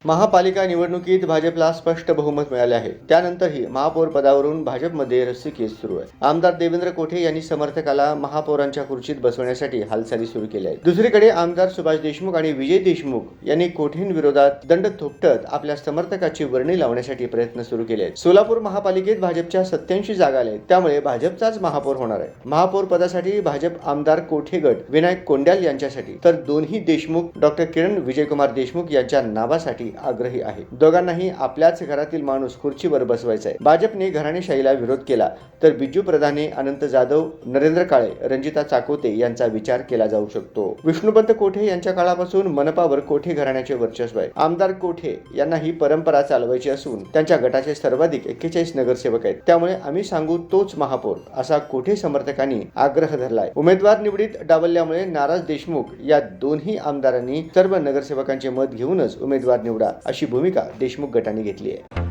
महापालिका निवडणुकीत भाजपला स्पष्ट बहुमत मिळाले आहे. त्यानंतरही महापौर पदावरून भाजपमध्ये रस्सीखेच सुरू आहे. आमदार देवेंद्र कोठे यांनी समर्थकाला महापौरांच्या खुर्चीत बसवण्यासाठी हालचाली सुरू केल्या आहेत. दुसरीकडे आमदार सुभाष देशमुख आणि विजय देशमुख यांनी कोठेंविरोधात दंड थोपटत आपल्या समर्थकाची वर्णी लावण्यासाठी प्रयत्न सुरू केले आहेत. सोलापूर महापालिकेत भाजपच्या 87 जागा आहेत. त्यामुळे भाजपचाच महापौर होणार आहे. महापौर पदासाठी भाजप आमदार कोठे गट विनायक कोंड्याल यांच्यासाठी तर दोन्ही देशमुख डॉक्टर किरण विजयकुमार देशमुख यांच्या नावासाठी आग्रही आहे. दोघांनाही आपल्याच घरातील माणूस खुर्चीवर बसवायचा आहे. भाजपने घराणेशाहीला विरोध केला तर बिजू प्रधाने, अनंत जाधव, नरेंद्र काळे, रंजिता चाकोते यांचा विचार केला जाऊ शकतो. विष्णुपंत कोठे यांच्या काळापासून मनपावर कोठे घराण्याचे वर्चस्व आहे. आमदार कोठे यांना ही परंपरा चालवायची असून त्यांच्या गटाचे सर्वाधिक 41 नगरसेवक आहेत. त्यामुळे आम्ही सांगू तोच महापौर असा कोठे समर्थकांनी आग्रह धरलाय. उमेदवार निवडीत डावलल्यामुळे नाराज देशमुख या दोन्ही आमदारांनी सर्व नगरसेवकांचे मत घेऊनच उमेदवार निवडा अशी भूमिका देशमुख गटाने घेतली आहे.